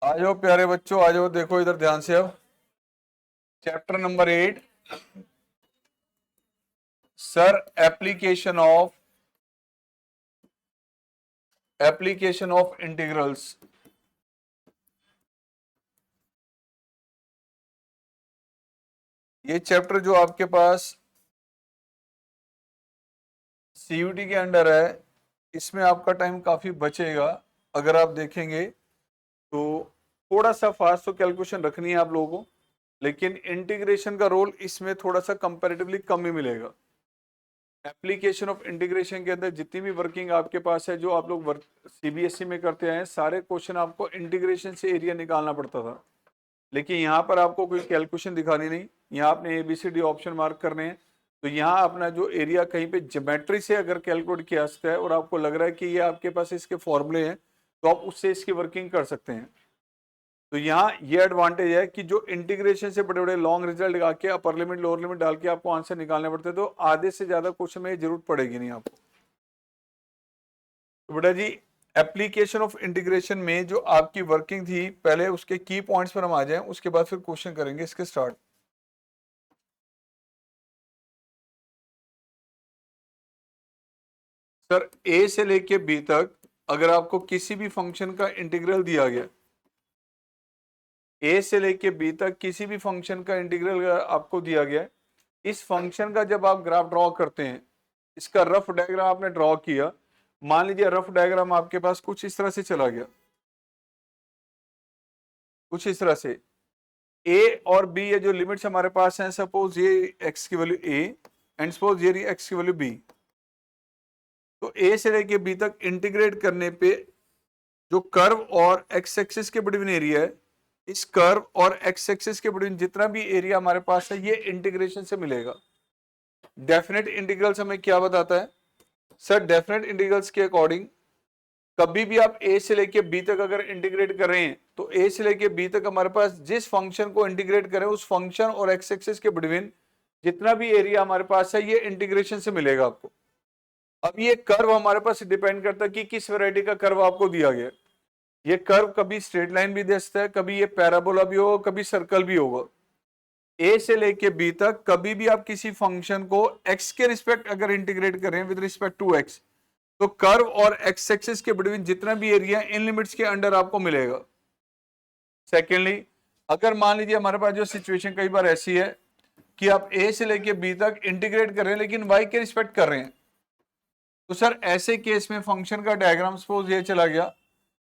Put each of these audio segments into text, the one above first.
आ जाओ प्यारे बच्चों, आ जाओ। देखो इधर ध्यान से। अब chapter number 8 sir, application of integrals. ये चैप्टर जो आपके पास सीयूटी के अंडर है, इसमें आपका टाइम काफी बचेगा। अगर आप देखेंगे तो थोड़ा सा फास्ट तो कैलकुलेशन रखनी है आप लोगों को, लेकिन इंटीग्रेशन का रोल इसमें थोड़ा सा कंपैरेटिवली कम ही मिलेगा। एप्लीकेशन ऑफ इंटीग्रेशन के अंदर जितनी भी वर्किंग आपके पास है, जो आप लोग सीबीएसई में करते हैं, सारे क्वेश्चन आपको इंटीग्रेशन से एरिया निकालना पड़ता था। लेकिन यहाँ पर आपको कोई कैलकुलेशन दिखानी नहीं, यहाँ आपने ABCD ऑप्शन मार्क करने हैं। तो यहाँ अपना जो एरिया कहीं पे ज्योमेट्री से अगर कैलकुलेट किया जाता है और आपको लग रहा है कि ये आपके पास इसके फॉर्मूले हैं, तो आप उससे इसकी वर्किंग कर सकते हैं। तो यहाँ ये एडवांटेज है कि जो इंटीग्रेशन से बड़े बड़े लॉन्ग रिजल्ट आके अपर लिमिट लोअर लिमिट डाल के आपको आंसर निकालने पड़ते, तो आधे से ज्यादा क्वेश्चन में जरूरत पड़ेगी नहीं आपको। तो बेटा जी, एप्लीकेशन ऑफ इंटीग्रेशन में जो आपकी वर्किंग थी, पहले उसके की पॉइंट्स पर हम आ जाएं, उसके बाद फिर क्वेश्चन करेंगे इसके स्टार्ट। सर, ए से लेके बी तक अगर आपको किसी भी फंक्शन का इंटीग्रल दिया गया, ए से लेके बी तक किसी भी फंक्शन का इंटीग्रल आपको दिया गया, इस फंक्शन का जब आप ग्राफ ड्रॉ करते हैं, इसका रफ डायग्राम आपने ड्रॉ किया, मान लीजिए रफ डायग्राम आपके पास कुछ इस तरह से चला गया, कुछ इस तरह से ए और बी, ये जो लिमिट्स हमारे पास हैं, सपोज ये एक्स की वैल्यू ए एंड सपोज ये एक्स की वैल्यू बी, तो ए से लेके बी तक इंटीग्रेट करने पे जो कर्व और एक्स एक्सिस के बिटवीन एरिया है, इस कर्व और एक्स एक्सिस के बिटवीन जितना भी एरिया हमारे पास है, ये इंटीग्रेशन से मिलेगा। डेफिनेट इंटीग्रल्स हमें क्या बताता है? सर, डेफिनेट इंटीग्रल्स के अकॉर्डिंग कभी भी आप ए से लेके बी तक अगर इंटीग्रेट कर रहे हैं, तो ए से लेके बी तक हमारे पास जिस फंक्शन को इंटीग्रेट करें, उस फंक्शन और एक्स एक्सिस के बिटवीन जितना भी एरिया हमारे पास है, ये इंटीग्रेशन से मिलेगा आपको। अब ये कर्व हमारे पास डिपेंड करता है कि किस वैरायटी का कर्व आपको दिया गया। ये कर्व कभी स्ट्रेट लाइन भी दे सकता है, कभी ये पैराबोला भी होगा, कभी सर्कल भी होगा। ए से लेके बी तक कभी भी आप किसी फंक्शन को एक्स के रिस्पेक्ट अगर इंटीग्रेट करें विद रिस्पेक्ट टू एक्स, तो कर्व और एक्स एक्सिस के बिटवीन जितना भी एरिया इन लिमिट्स के अंडर आपको मिलेगा। सेकेंडली, अगर मान लीजिए हमारे पास जो सिचुएशन कई बार ऐसी है कि आप ए से लेके बी तक इंटीग्रेट कर रहे हैं लेकिन वाई के रिस्पेक्ट कर रहे हैं, तो सर ऐसे केस में फंक्शन का डायग्राम सपोज ये चला गया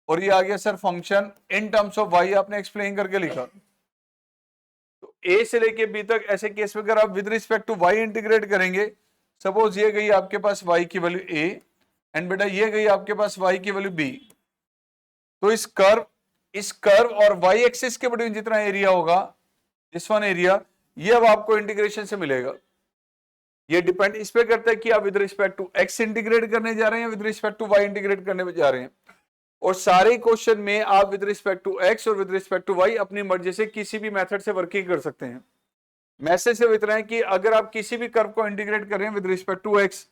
और ये आ गया sir function in terms of Y, आपने एक्सप्लेन करके लिखा। तो ए से लेके बी तक ऐसे केस में अगर आप with respect to Y integrate करेंगे, सपोज ये गई आपके पास वाई की वैल्यू ए एंड बेटा ये गई आपके पास वाई की वैल्यू बी, तो इस कर्व और वाई एक्सिस के बिटवीन जितना एरिया होगा, दिस वन एरिया, ये अब आपको इंटीग्रेशन से मिलेगा। ये डिपेंड इस पे करता है कि आप with respect to X integrate करने जा रहे हैं, with respect to Y integrate करने जा रहे हैं। और सारे क्वेश्चन में आप विद रिस्पेक्ट टू एक्स और विद रिस्पेक्ट टू वाई अपनी मर्जी से किसी भी मेथड से वर्किंग कर सकते हैं। मैसेज से इतना है कि अगर आप किसी भी कर्व को इंटीग्रेट कर रहे हैं with respect to X,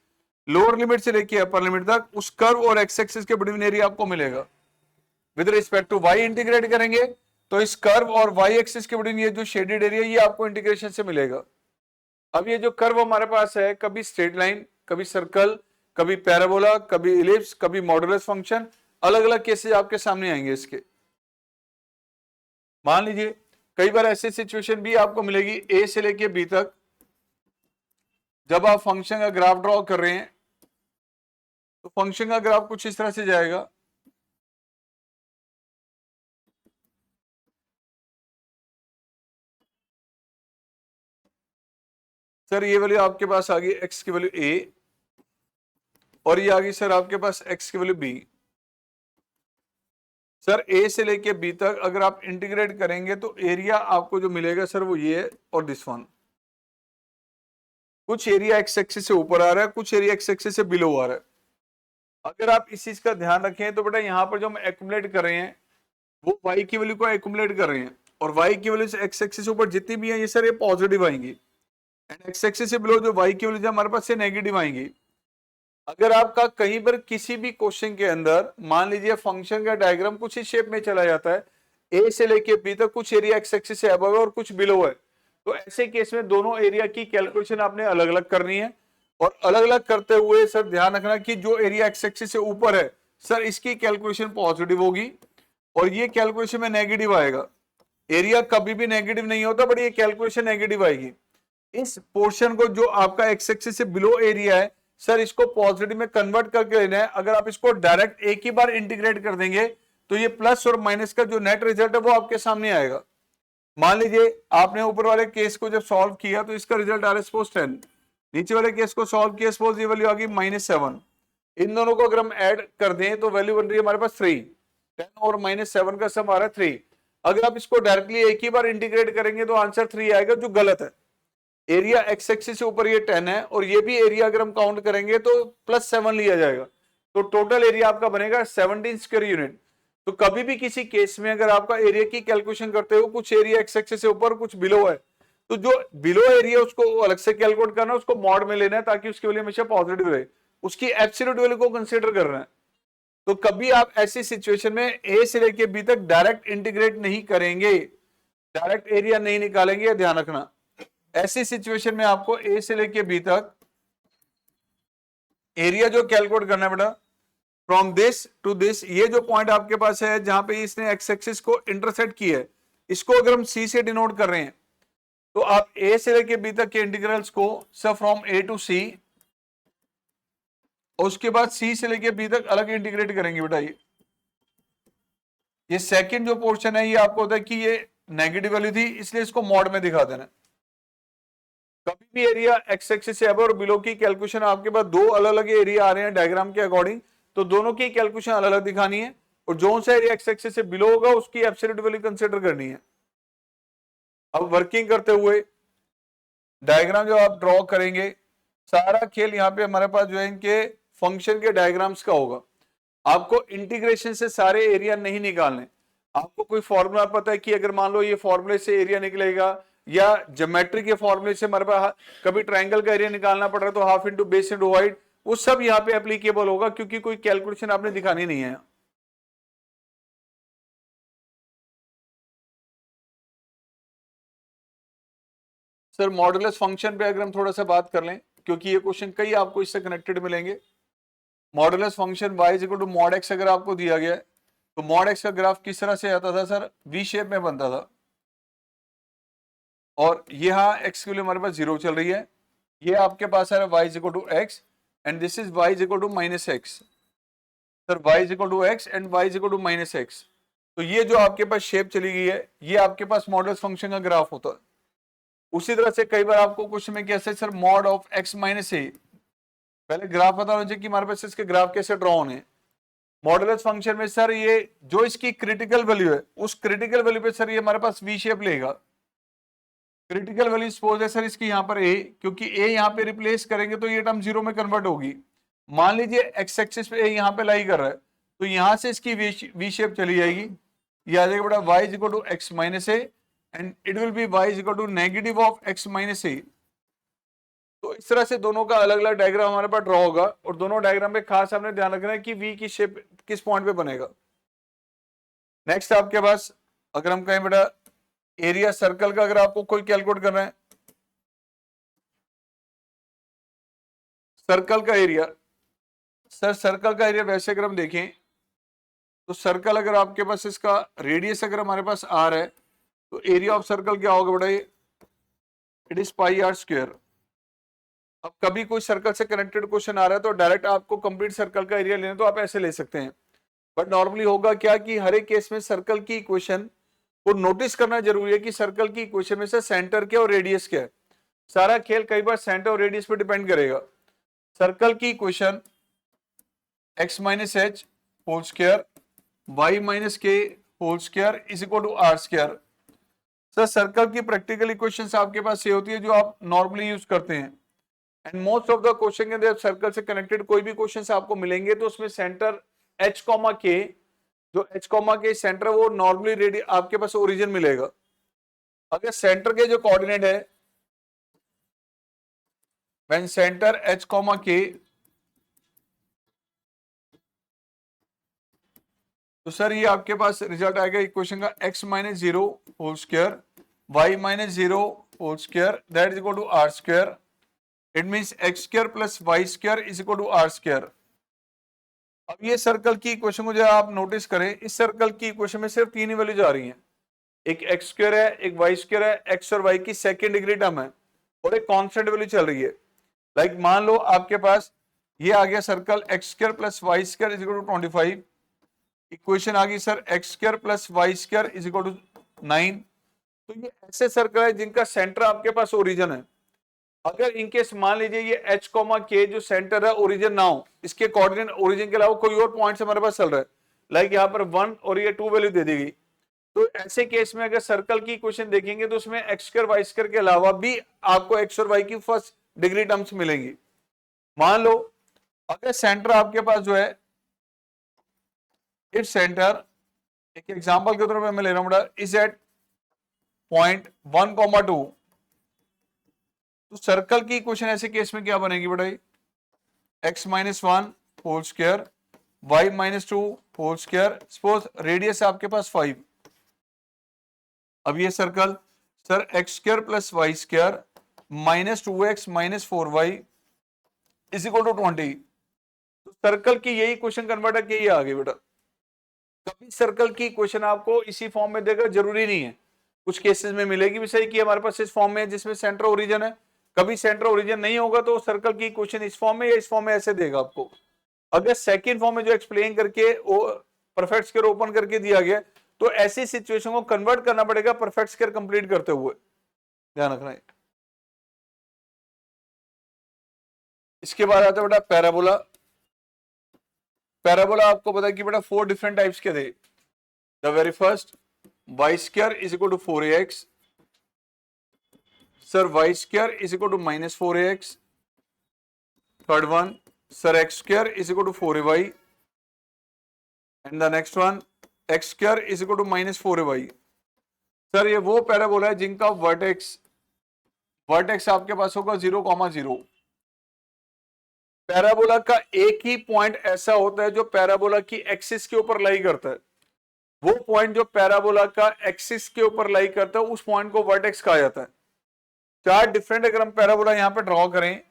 lower limit से लेके अपर लिमिट तक, उस कर्व और एक्स एक्सिस के बिटवीन एरिया आपको मिलेगा। With respect to Y integrate करेंगे तो इस कर्व और वाई एक्सिस के बिटवीन ये जो शेडेड एरिया, ये आपको इंटीग्रेशन से मिलेगा। अब ये जो कर्व हमारे पास है, कभी स्ट्रेट लाइन, कभी सर्कल, कभी पैराबोला, कभी इलिप्स, कभी मॉडुलस फंक्शन, अलग अलग केसेस आपके सामने आएंगे इसके। मान लीजिए कई बार ऐसी सिचुएशन भी आपको मिलेगी ए से लेके बी तक, जब आप फंक्शन का ग्राफ ड्रॉ कर रहे हैं, तो फंक्शन का ग्राफ कुछ इस तरह से जाएगा। सर ये वैल्यू आपके पास आ गई एक्स की वैल्यू ए और ये आ गई सर आपके पास एक्स की वैल्यू बी। सर ए से लेके बी तक अगर आप इंटीग्रेट करेंगे तो एरिया आपको जो मिलेगा सर वो ये है और दिस वन। कुछ एरिया एक्स एक्सिस से ऊपर आ रहा है, कुछ एरिया एक्स एक्सिस से बिलो आ रहा है। अगर आप इस चीज का ध्यान रखें तो बेटा यहाँ पर जो हम एक्युमुलेट कर रहे हैं वो वाई की वैल्यू को एक्युमुलेट कर रहे हैं, और वाई की वैल्यू से एक्स एक्सिस से ऊपर जितनी भी है ये सर ये पॉजिटिव आएंगी, एंड एक्स एक्सिस से बिलो जो वाई की वैल्यू हमारे पास से नेगेटिव आएंगी। अगर आपका कहीं पर किसी भी क्वेश्चन के अंदर मान लीजिए फंक्शन का डायग्राम कुछ इस शेप में चला जाता है, ए से लेके बी तक कुछ एरिया एक्स एक्सिस से अबव है और कुछ बिलो है, तो ऐसे केस में दोनों एरिया की कैलकुलेशन आपने अलग अलग करनी है। और अलग अलग करते हुए सर ध्यान रखना कि जो एरिया एक्स एक्सिस से ऊपर है सर इसकी कैलकुलेशन पॉजिटिव होगी और ये कैलकुलेशन में नेगेटिव आएगा। एरिया कभी भी नेगेटिव नहीं होता बट ये कैलकुलेशन नेगेटिव आएगी। इस पोर्शन को जो आपका एक्स एक्सिस से बिलो एरिया है सर इसको पॉजिटिव में कन्वर्ट करके लेना है। अगर आप इसको डायरेक्ट एक ही बार इंटीग्रेट कर देंगे तो ये प्लस और माइनस का जो नेट रिजल्ट है वो आपके सामने आएगा। मान लीजिए आपने ऊपर वाले केस को जब सॉल्व किया तो इसका रिजल्ट आ रहा है सपोज 10, नीचे वाले केस को सॉल्व किया सपोज ये वैल्यू आ गई -7। इन दोनों को अगर हम ऐड कर दें तो वैल्यू बन रही है हमारे पास 3। 10 और -7 का सम आ रहा है 3। अगर आप इसको डायरेक्टली एक ही बार इंटीग्रेट करेंगे तो आंसर 3 आएगा, जो गलत है। एरिया एक्स एक्सिस से ऊपर ये 10 है और ये भी एरिया अगर हम काउंट करेंगे तो +7 लिया जाएगा, तो टोटल एरिया आपका बनेगा 17 स्क्वायर यूनिट। तो कभी भी किसी केस में अगर आपका एरिया की कैलकुलेशन करते हो कुछ एरिया एक्स एक्सिस से ऊपर कुछ बिलो है तो जो बिलो एरिया उसको अलग से कैलकुलेट करना है, उसको मॉड में लेना है ताकि उसकी वैल्यू हमेशा पॉजिटिव रहे, उसकी एब्सोल्यूट वैल्यू को कंसीडर करना है। तो कभी आप ऐसी सिचुएशन में ए से लेके बी तक डायरेक्ट इंटीग्रेट नहीं करेंगे, डायरेक्ट एरिया नहीं निकालेंगे, ध्यान रखना। ऐसी सिचुएशन में आपको ए से लेके बी तक एरिया जो कैलकुलेट करना है बेटा फ्रॉम दिस टू दिस, ये जो पॉइंट आपके पास है जहां पे इसने एक्स एक्सिस को इंटरसेक्ट किया है, इसको अगर हम सी से डिनोट कर रहे हैं तो आप ए से लेके बी तक के इंटीग्रल्स को सब फ्रॉम ए टू सी और उसके बाद सी से लेके बी तक अलग इंटीग्रेट करेंगे बेटा। ये सेकंड जो पोर्शन है ये आपको होता है कि ये नेगेटिव वैल्यू थी इसलिए इसको मॉड में दिखा देना। कभी भी एरिया एक्स एक्सिस से अबव और बिलो की कैलकुलेशन आपके पास दो अलग अलग एरिया आ रहे हैं डायग्राम के अकॉर्डिंग, तो दोनों की कैलकुलेशन अलग अलग दिखानी है और जो सा एरिया एक्स एक्सिस से बिलो होगा उसकी एब्सोल्यूट वैल्यू कंसीडर करनी है। अब वर्किंग करते हुए डायग्राम जो आप ड्रॉ करेंगे सारा खेल यहाँ पे हमारे पास जो है इनके फंक्शन के डायग्राम्स का होगा। आपको इंटीग्रेशन से सारे एरिया नहीं निकालने, आपको कोई फॉर्मूला पता है कि अगर मान लो ये फॉर्मूले से एरिया निकलेगा या ज्योमेट्री के फॉर्मूले से हमारे पास कभी ट्रायंगल का एरिया निकालना पड़ रहा है तो half into base into height, वो सब यहाँ पे एप्लीकेबल होगा क्योंकि कोई कैलकुलेशन आपने दिखानी नहीं है। सर मॉडुलस फंक्शन पे अगर हम थोड़ा सा बात कर लें क्योंकि ये क्वेश्चन कई आपको इससे कनेक्टेड मिलेंगे। Modulus function y is equal to mod x अगर आपको दिया गया है तो मॉड x का ग्राफ किस तरह से आता था सर, वी शेप में बनता था और यहाँ x के लिए हमारे पास 0 चल रही है, ये आपके पास है y is equal to x and this is y is equal to -x। Sir y is equal to x and y is equal to -x, तो ये जो आपके पास शेप चली गई है ये आपके पास मॉडुलस फंक्शन का ग्राफ होता है। उसी तरह से कई बार आपको क्वेश्चन में कैसे sir mod of x minus A, पहले ग्राफ पता होना चाहिए कि हमारे पास इसके ग्राफ कैसे ड्रॉ होने। मॉडुलस फंक्शन में सर ये जो इसकी क्रिटिकल वैल्यू है उस क्रिटिकल वैल्यू पे सर ये हमारे पास वी शेप लेगा। क्रिटिकल वैल्यू सपोज है सर इसकी यहाँ पर ए, क्योंकि ए यहाँ पे रिप्लेस करेंगे तो ये टर्म 0 में कन्वर्ट होगी। मान लीजिए एक्स एक्सिस पे ए यहाँ पे लाई कर रहा है तो यहाँ से इसकी वी शेप चली जाएगी, ये आ जाएगा बेटा y is equal to x minus a and it will be y is equal to negative of x minus a. तो इस तरह से दोनों का अलग अलग डायग्राम हमारे पास ड्रॉ होगा और दोनों डायग्राम पे खास आपने ध्यान रखना है कि वी की शेप किस पॉइंट पे बनेगा। नेक्स्ट आपके पास अगर हम कहें बेटा एरिया सर्कल का अगर आपको कोई कैलकुलेट करना है, सर्कल का एरिया, सर सर्कल का एरिया वैसे अगर हम देखें तो सर्कल अगर आपके पास इसका रेडियस अगर हमारे पास आर है तो एरिया ऑफ सर्कल क्या होगा बेटा, ये it is pi are square. अब कभी कोई सर्कल से कनेक्टेड क्वेश्चन आ रहा है तो डायरेक्ट आपको कंप्लीट सर्कल का एरिया लेना तो आप ऐसे ले सकते हैं, बट नॉर्मली होगा क्या कि हर एक केस में सर्कल की इक्वेशन को नोटिस करना जरूरी है कि सर्कल की इक्वेशन में से सेंटर क्या और रेडियस क्या है। सारा खेल कई बार सेंटर और रेडियस पे डिपेंड करेगा। सर्कल की equation x minus h whole square y minus k whole square is equal to are square. Sir circle की प्रैक्टिकल इक्वेशंस आपके पास ये होती है जो आप नॉर्मली यूज करते हैं and most of the question के अंदर सर्कल से कनेक्टेड कोई भी क्वेश्चन आपको मिलेंगे तो उसमें सेंटर h कॉमा के, जो h कॉमा के सेंटर वो नॉर्मली रेडी आपके पास ओरिजिन मिलेगा। अगर सेंटर के जो कोऑर्डिनेट है व्हेन सेंटर h कॉमा के तो सर ये आपके पास रिजल्ट आएगा इक्वेशन का x minus 0 whole square y minus 0 whole square that is equal to are square. It means x square plus y square is equal to are square. अब ये circle की इक्वेशन को जो आप नोटिस करें, इस सर्कल की इक्वेशन में सिर्फ तीन ही वैल्यूज आ रही हैं, एक एक्स स्क्वायर है, एक वाई स्क्वायर है, एक्स और वाई की सेकेंड डिग्री टर्म है और एक कांस्टेंट वैल्यू चल रही है। लाइक मान लो आपके पास ये आ गया circle x square plus Y square is equal to 25। Equation आ गई sir x square plus Y square is equal to 9। तो ये ऐसे सर्कल है जिनका सेंटर आपके पास ओरिजिन है। अगर इनकेस मान लीजिए ये h कोमा के जो सेंटर है ओरिजिन ना हो, इसके कोऑर्डिनेट ओरिजिन के अलावा कोई और पॉइंट हमारे पास चल रहा है, लाइक यहाँ पर 1 और ये 2 वैल्यू दे दी गई, तो ऐसे केस में अगर सर्कल की इक्वेशन देखेंगे तो उसमें एक्स स्क्वायर वाई स्क्वायर के अलावा भी आपको एक्स और वाई की फर्स्ट डिग्री टर्म्स मिलेंगी। मान लो अगर सेंटर आपके पास जो है, इफ सेंटर, एक एग्जांपल के तौर पर मैं ले रहा हूं बेटा, इज एट पॉइंट 1,2, तो सर्कल की इक्वेशन ऐसे केस में क्या बनेगी बेटा, X minus 1 whole square Y minus 2 whole square, suppose radius आपके पास 5। अब ये circle sir x square plus Y square minus 2x minus 4y is equal to 20। तो सर्कल की यही क्वेश्चन कन्वर्ट करके ये आ गई बेटा। कभी सर्कल की क्वेश्चन आपको इसी फॉर्म में देगा जरूरी नहीं है, कुछ केसेस में मिलेगी भी सही कि हमारे पास इस फॉर्म में है जिसमें सेंटर ओरिजिन है। कभी सेंटर ओरिजिन नहीं होगा तो सर्कल की क्वेश्चन इस फॉर्म में या इस फॉर्म में ऐसे देगा आपको। अगर सेकंड फॉर्म में जो एक्सप्लेन करके परफेक्ट स्क्वायर ओपन करके दिया गया तो ऐसी सिचुएशन को कन्वर्ट करना पड़ेगा परफेक्ट स्क्वायर कंप्लीट करते हुए, ध्यान रखना है। इसके बाद आता है बेटा पैराबोला। पैराबोला आपको पता है कि बेटा 4 डिफरेंट टाइप्स के थे। The very first Y square is equal to 4ax, sir Y square is equal to minus 4ax। Third one sir x square is equal to 4ay, and the next one X square is equal to minus 4ay। Sir ये वो parabola है जिनका vertex आपके पास होगा 0,0। Parabola का एक ही point ऐसा होता है जो पैराबोला की एक्सिस के ऊपर लाई करता है। वो पॉइंट जो पैराबोला का एक्सिस के ऊपर लाई करता है उस पॉइंट को वर्टेक्स कहा जाता है। 4 डिफरेंट अगर हम पैराबोला यहां पे ड्रॉ करें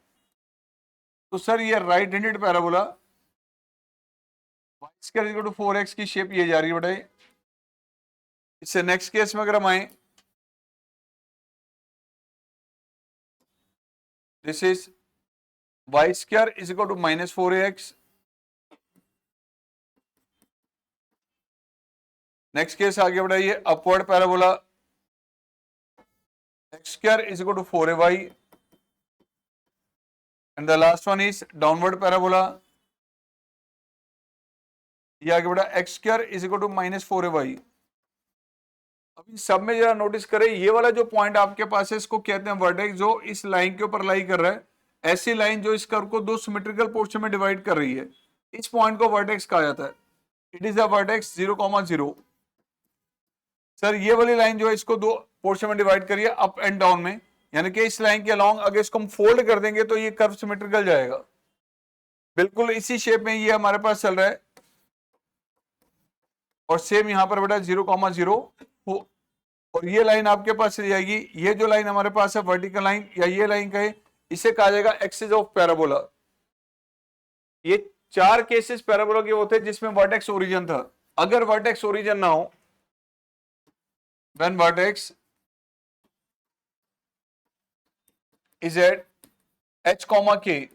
तो सर ये right handed parabola y square equal to 4x की शेप ये जा रही है बेटा। इससे नेक्स्ट केस में अगर हम आए, this is y square is equal to minus 4ax। Next case आगे बढ़ाइए, upward parabola x square is equal to 4ay, and the last one is downward parabola, ये आगे बढ़ा x square is equal to minus 4ay। अभी सब में जरा notice करें, ये वाला जो पॉइंट आपके पास है इसको कहते हैं वर्टेक्स, जो इस लाइन के ऊपर लाई कर रहा है। ऐसी लाइन जो इस कर्व को 2 सिमेट्रिकल पोर्शन में डिवाइड कर रही है, इस पॉइंट को वर्टेक्स कहा जाता है। It is a vertex 0,0। Sir ये वाली लाइन जो है इसको 2 पोर्शन में डिवाइड करिए अप एंड डाउन में, यानी कि इस लाइन के अलोंग अगर इसको हम फोल्ड कर देंगे तो ये कर्व सिमेट्रिकल जाएगा। बिल्कुल इसी शेप में ये हमारे पास चल रहा है, और सेम यहां पर बेटा 0,0 हो, और ये लाइन आपके पास चली जाएगी। ये जो लाइन हमारे पास है वर्टिकल लाइन या ये लाइन कहे, इसे कहा जाएगा एक्सिस ऑफ पैराबोला। ये 4 केसेस पैराबोला के होते हैं जिसमें वर्टेक्स ओरिजिन था। अगर वर्टेक्स ओरिजिन ना हो, when vertex is at h, k,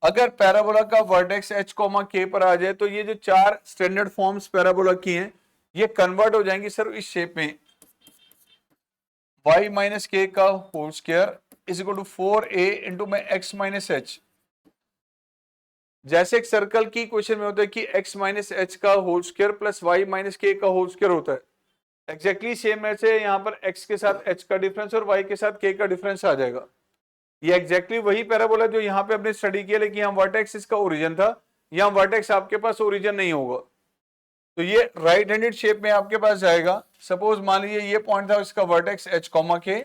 अगर पैराबोला का वर्टेक्स h, k पर आ जाए तो ये जो 4 स्टैंडर्ड फॉर्म्स पैराबोला की हैं ये कन्वर्ट हो जाएंगी सर इस शेप में, y माइनस के का whole square is equal to 4a into में x माइनस h। जैसे एक सर्कल की क्वेश्चन में होता है कि x माइनस h का whole square plus y minus K का होल स्क्वायर होता है, एक्जैक्टली सेम ऐसे यहाँ पर x के साथ h का डिफरेंस और y के साथ k का डिफरेंस आ जाएगा। ये एक्जैक्टली वही पैराबोला जो यहाँ पे हमने स्टडी किया, लेकिन यहाँ वर्टेक्स इसका ओरिजिन था, यहाँ वर्टेक्स आपके पास ओरिजिन नहीं होगा। तो ये राइट हैंडेड शेप में आपके पास जाएगा। सपोज मान लीजिए ये पॉइंट था इसका वर्टेक्स h, k,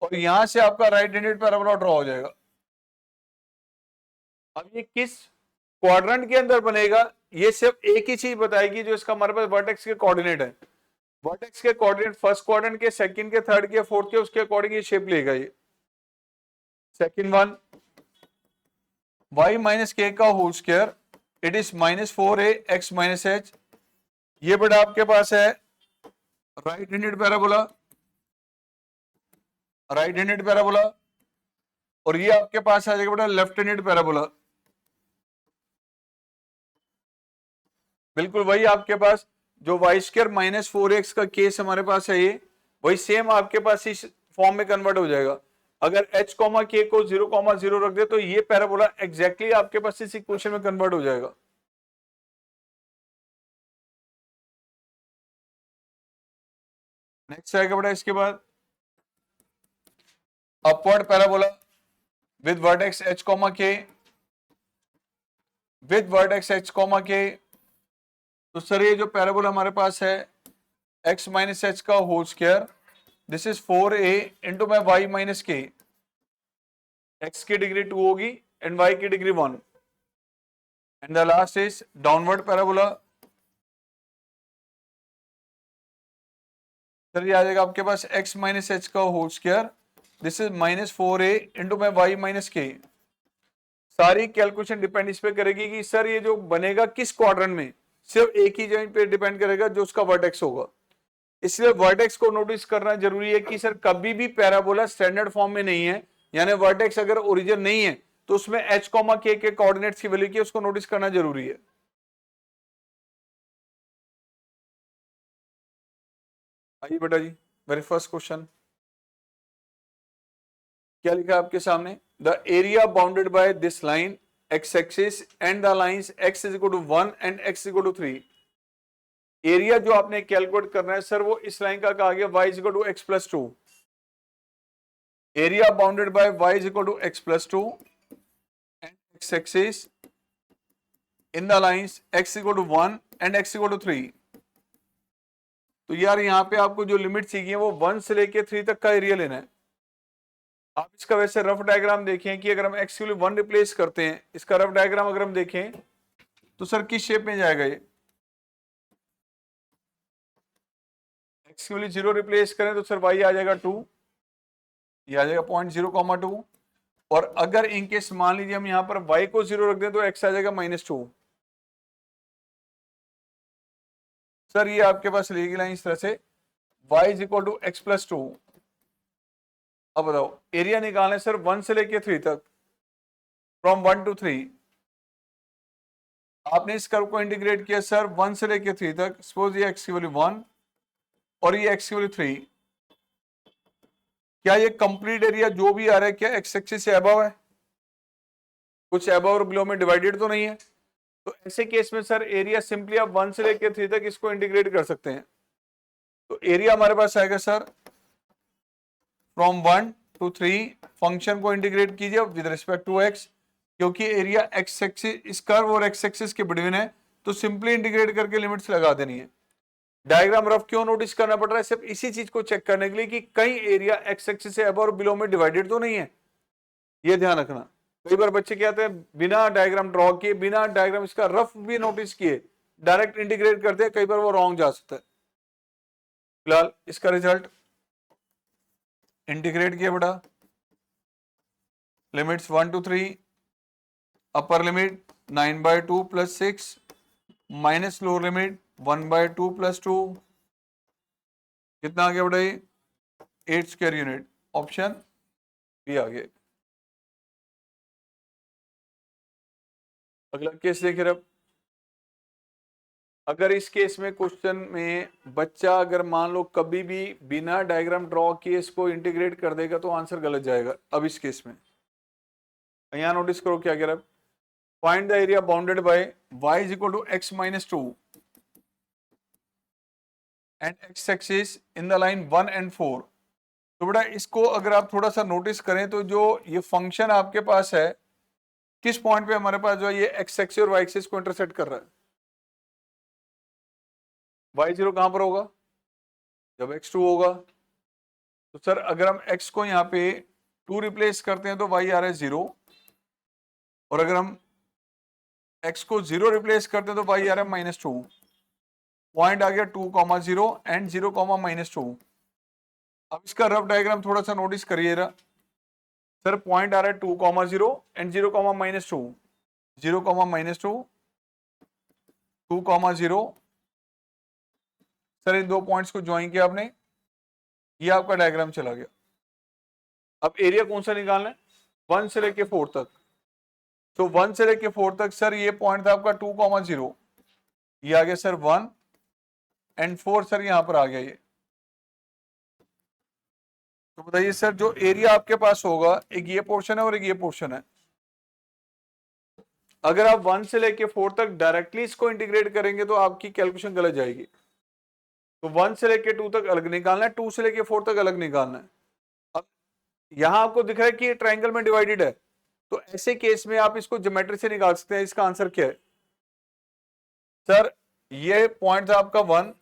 और यहां से आपका राइट हैंडेड पैराबोला ड्रॉ हो जाएगा। अब ये किस क्वाड्रेंट के अंदर बनेगा ये सिर्फ एक ही चीज बताएगी जो इसका हमारे पास वर्टेक्स के कोऑर्डिनेट है। वर्टेक्स के कोऑर्डिनेट फर्स्ट क्वाड्रेंट के, सेकंड के, थर्ड के, फोर्थ के, उसके अकॉर्डिंग ये शेप लेगा। ये second one, y minus K का whole square, it is -4ax minus h। ये बेटा आपके पास है right handed parabola, right handed parabola, और ये आपके पास आ जाएगा बेटा लेफ्ट हैंडेड पैराबोला। बिल्कुल वही आपके पास जो वाई स्क्वायर -4x का केस हमारे पास है, ये वही सेम आपके पास इस फॉर्म में कन्वर्ट हो जाएगा। अगर h, k को 0,0 रख दे तो ये पैराबोला एग्जैक्टली आपके पास इस इक्वेशन में कन्वर्ट हो जाएगा। नेक्स्ट आएगा बेटा इसके बाद upward parabola with vertex h, k, with vertex h, k। तो सर ये जो पैराबोला हमारे पास है x माइनस h का whole square, this is 4a into में y माइनस k। x की डिग्री 2 होगी एंड y की degree 1, and the last is downward parabola. Sir ये आ जाएगा आपके पास x माइनस h का whole square, this is -4a into में y माइनस k। सारी कैलकुलेशन डिपेंड इस पे करेगी कि सर ये जो बनेगा किस क्वाड्रेंट में, सिर्फ एक ही जॉइंट पे डिपेंड करेगा जो उसका वर्टेक्स होगा। इसलिए वर्टेक्स को नोटिस करना जरूरी है कि सर कभी भी पैराबोला स्टैंडर्ड फॉर्म में नहीं है, यानी वर्टेक्स अगर ओरिजिन नहीं है तो उसमें h, k के कोऑर्डिनेट्स की वैल्यू की उसको नोटिस करना जरूरी है। आइए बेटा जी, वेरी फर्स्ट क्वेश्चन क्या लिखा है आपके सामने, the area bounded by this line x axis and the lines x is equal to 1 and x is equal to 3। Area जो आपने कैलकुलेट करना है सर वो इस लाइन का कहा गया y is equal to x plus 2। Area bounded by y is equal to x plus 2 and x axis in the lines x equal to 1 and x equal to 3। तो यार यहाँ पे आपको जो लिमिट सीखी है वो 1 से लेके 3 तक का एरिया लेना है। आप इसका वैसे रफ डायग्राम देखें कि अगर हम x की वैल्यू 1 रिप्लेस करते हैं, इसका रफ डायग्राम अगर हम देखें तो सर किस शेप में जाएगा ये, x की वैल्यू 0 रिप्लेस करें तो सर y आ जाएगा 2, ये आ जाएगा 0.0,2, और अगर इनकेस मान लीजिए हम यहाँ पर y को 0 रख दें तो x आ जाएगा -2। सर ये आपके पास लेगी लाइन इस तरह से y is equal to x plus 2। अब बताओ एरिया निकालना है सर 1 से लेके 3 तक, फ्रॉम 1 to 3। आपने इस कर्व को इंटीग्रेट किया सर 1 से लेके 3 तक, सपोज ये x की वैल्यू 1 और ये x की वैल्यू 3। क्या ये कंप्लीट एरिया जो भी आ रहा है क्या x एक्सिस से अबव है, कुछ अबव और बिलो में डिवाइडेड तो नहीं है? तो ऐसे केस में सर एरिया सिंपली आप 1 से लेके 3 तक इसको इंटीग्रेट कर सकते हैं। तो एरिया हमारे पास आएगा सर फ्रॉम 1 to 3, फंक्शन को इंटीग्रेट कीजिए विद रिस्पेक्ट टू x, क्योंकि एरिया x एक्सिस इस कर्व और x एक्सिस के बिटवीन है तो सिंपली इंटीग्रेट करके लिमिट्स लगा देनी है। डायग्राम रफ क्यों नोटिस करना पड़ रहा है, सिर्फ इसी चीज को चेक करने के लिए कि कहीं एरिया x एक्सिस से अबव और बिलो में डिवाइडेड तो नहीं है, ये ध्यान रखना। कई बार बच्चे क्या आते हैं बिना डायग्राम ड्रॉ किए, बिना डायग्राम इसका रफ भी नोटिस किए डायरेक्ट इंटीग्रेट करते हैं, कई बार वो रॉन्ग जा सकता है। फिलहाल इसका रिजल्ट इंटीग्रेट किया बेटा, limits 1 to 3, upper limit 9/2 plus 6 minus lower limit 1/2 plus 2, कितना आ गया बेटा ये 8 स्क्वायर यूनिट, ऑप्शन बी आ गया। अगला केस देखिए अब, अगर इस केस में क्वेश्चन में बच्चा अगर मान लो कभी भी बिना डायग्राम ड्रॉ किए इसको इंटीग्रेट कर देगा तो आंसर गलत जाएगा। अब इस केस में यहां नोटिस करो क्या कह रहा है, find the area bounded by y is equal to x minus 2 and x axis in the line 1 and 4। तो बेटा इसको अगर आप थोड़ा सा नोटिस करें तो जो ये फंक्शन आपके पास है किस पॉइंट पे हमारे पास जो है ये x एक्सिस और y एक्सिस को इंटरसेक्ट कर रहा है, y0 कहां पर होगा जब x2 होगा। तो सर अगर हम x को यहाँ पे 2 रिप्लेस करते हैं तो y आ रहा है 0, और अगर हम x को 0 रिप्लेस करते हैं तो y आ रहा है -2, पॉइंट आ गया 2,0 एंड 0, -2। अब इसका रफ डायग्राम थोड़ा सा नोटिस करिएगा सर। पॉइंट आ रहा है 2,0 एंड 0, -2, 0, -2, 2,0। सर इन दो पॉइंट्स को ज्वाइन किया आपने, ये आपका डायग्राम चला गया। अब एरिया कौन सा निकालना है? 1 से लेके 4 तक। तो 1 से लेके 4 तक सर ये पॉइंट था आपका 2,0, ये आ गया सर 1 एंड 4 सर यहां पर आ गया ये। तो बताइए सर जो एरिया आपके पास होगा, एक ये पोर्शन है और एक ये पोर्शन है। अगर आप 1 से लेके 4 तक डायरेक्टली इसको इंटीग्रेट करेंगे तो आपकी कैलकुलेशन गलत जाएगी। तो 1 से लेके 2 तक अलग निकालना है, 2 से लेके 4 तक अलग निकालना है। अब यहां आपको दिख रहा है कि ये ट्रायंगल में डिवाइडेड है, तो ऐसे केस में आप इसको ज्योमेट्री से निकाल सकते हैं। इसका आंसर क्या है सर? ये पॉइंट था आपका 1,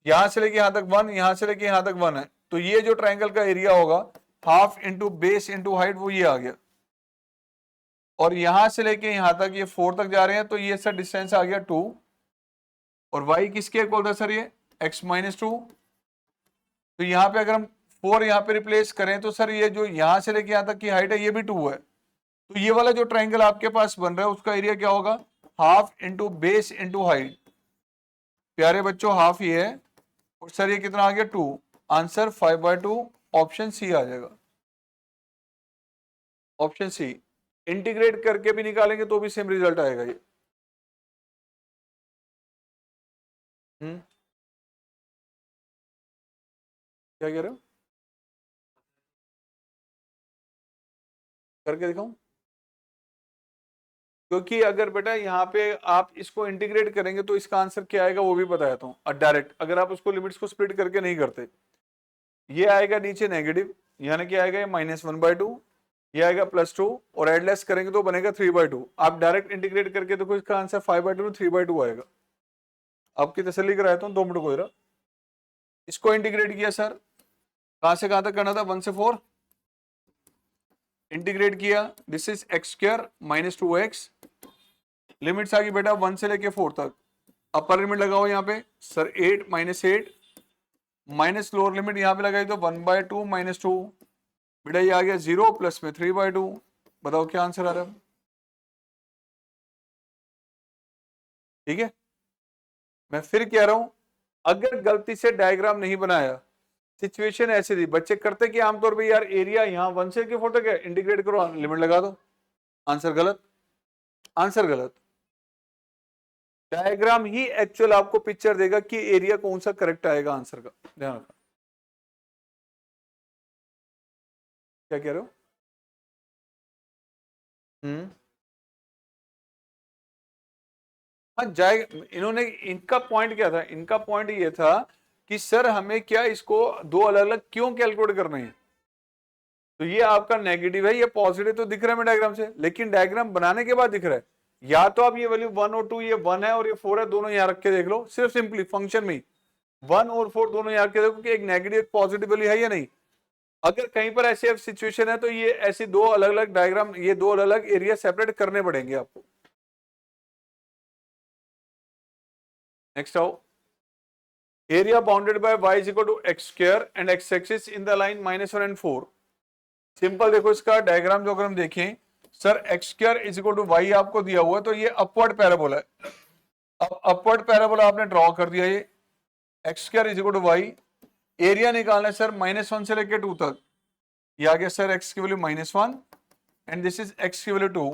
यहां से लेके यहां तक 1, यहां से लेके यहां तक 1 है, तो ये जो ट्रायंगल का एरिया होगा half into base into height, वो ये आ गया। और यहां से लेके यहां तक ये 4 तक जा रहे हैं, तो ये सर डिस्टेंस आ गया 2। और y किसके इक्वल था सर? ये x -2। तो यहाँ पे अगर हम 4 यहाँ पे रिप्लेस करें तो सर ये जो यहां से लेके यहां तक की हाइट है ये भी 2 है। तो ये वाला जो ट्रायंगल आपके पास बन रहा है उसका एरिया क्या होगा? Half into base into height. प्यारे बच्चों हाफ ये है, और सर ये कितना आ गया? 2। आंसर 5/2 ऑप्शन सी आ जाएगा। Option C. इंटीग्रेट करके भी निकालेंगे तो भी सेम रिजल्ट आएगा ये। क्या कह रहे हो? करके दिखाऊं? क्योंकि अगर बेटा यहाँ पे आप इसको इंटीग्रेट करेंगे तो इसका आंसर क्या आएगा वो भी बताता हूँ डायरेक्ट। अगर आप उसको लिमिट्स को स्प्लिट करके नहीं करते, ये आएगा नीचे नेगेटिव, यानी कि आएगा ये -1/2, ये आएगा +2, और एडलेस करेंगे तो बनेगा 3/2। आप डायरेक्ट इंटीग्रेट करके देखो, इसका आंसर 5/2 3/2 आएगा। आपकी तसल्ली कराता हूँ, 2 मिनट को। इसको इंटीग्रेट किया सर, कहां से कहां तक करना था? 1 से 4 इंटीग्रेट किया। This is x² -2x। Limits आ गई बेटा 1 से लेके 4 तक। अपर लिमिट लगाओ यहाँ पे सर 8 -8, माइनस लोअर लिमिट यहाँ पे लगाई तो 1/2 -2। बेटा ये आ गया 0 प्लस में 3/2। बताओ क्या आंसर आ रहा है? ठीक है, मैं फिर कह रहा हूं, अगर गलती से डायग्राम नहीं बनाया, सिचुएशन ऐसी थी, बच्चे करते कि आमतौर पे यार एरिया यहाँ 1 से लेके 4 तक है, इंटीग्रेट करो, लिमिट लगा दो। आंसर गलत, आंसर गलत। डायग्राम ही एक्चुअल आपको पिक्चर देगा कि एरिया कौन सा करेक्ट आएगा आंसर का। ध्यान रखना। क्या कह रहे हो? हाँ जाएगा। इन्होंने, इनका पॉइंट क्या था? इनका पॉइंट ये था कि सर हमें क्या इसको दो अलग अलग क्यों कैलकुलेट करने हैं। तो ये आपका नेगेटिव है, ये पॉजिटिव तो दिख रहा है मैं डायग्राम से, लेकिन डायग्राम बनाने के बाद दिख रहा है। या तो आप ये वैल्यू 1 और 2, ये 1 है और ये 4 है, दोनों यहां रख के देख लो, सिर्फ सिंपली फंक्शन में 1 और 4 दोनों यहां रख के देखो कि एक नेगेटिव एक पॉजिटिव वैल्यू है या नहीं। अगर कहीं पर ऐसी सिचुएशन है तो ये ऐसी दो अलग अलग डायग्राम, ये दो अलग अलग एरिया सेपरेट करने पड़ेंगे आपको। नेक्स्ट आओ, area bounded by y is equal to x² and x axis in the line -1 and 4। Simple देखो इसका डायग्राम जो अगर हम देखें sir, x² is equal to y आपको दिया हुआ है, तो ये अपवर्ड पैराबोला है। अब अपवर्ड पैराबोला आपने ड्रॉ कर दिया, ये x² is equal to y। Area निकालना है सर -1 से लेकर 2 तक। ये आ गया सर x की value -1 and this is x की वैल्यू 2।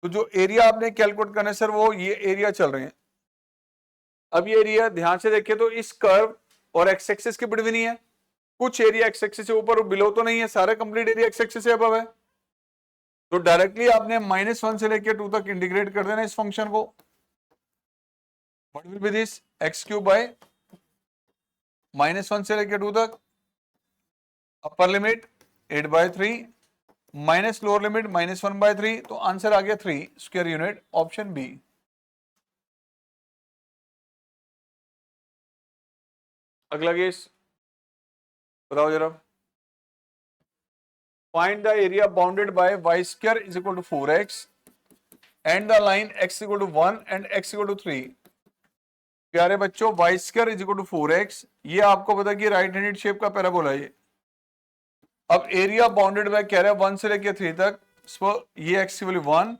तो जो एरिया आपने कैलकुलेट करना है सर, वो ये एरिया चल रहे हैं। अब ये एरिया ध्यान से देखें तो इस कर्व और एक्स एक्सिस के बिटवीन ही है। कुछ एरिया एक्स एक्सिस से ऊपर और बिलो तो नहीं है, सारा कंप्लीट एरिया एक्स एक्सिस से अबव है। तो डायरेक्टली आपने -1 से लेकर 2 तक इंटीग्रेट कर देना इस फंक्शन को। What will be this? x³ by -1 से लेकर 2 तक, upper limit 8/3 minus lower limit -1/3, तो आंसर आ गया 3 स्क्वायर यूनिट, ऑप्शन बी। अगला केस बताओ जरा। Find the area bounded by y² is equal to 4x and the line x equal to 1 and x equal to 3। प्यारे बच्चों y square is equal to 4x, ये आपको पता कि right handed shape का पैराबोला है ये। अब एरिया बाउंडेड बाय कह रहा है 1 से लेकर 3 तक, ये x की वैल्यू 1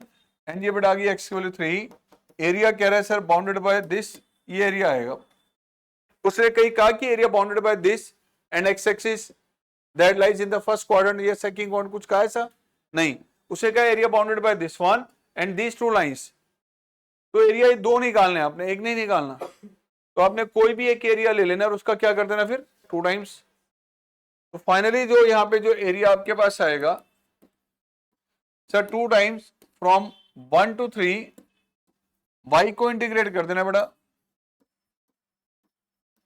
एंड ये बेटा आ गई x की वैल्यू 3। एरिया कह रहा है सर बाउंडेड बाय दिस, ये एरिया आएगा। उसने कहीं कहा कि area bounded by this and x axis that lies in the first quadrant या सेकंड क्वाड्रेंट, कुछ कहा ऐसा नहीं। उसे कहा area bounded by this one and these two lines. तो एरिया ये दो निकालने हैं आपने, एक नहीं निकालना। तो आपने कोई भी एक एरिया ले लेना और उसका क्या कर देना फिर 2 टाइम्स। तो फाइनली जो यहाँ पे जो एरिया आपके पास आएगा sir 2 times from 1 to 3, y को इंटीग्रेट कर देना बेटा,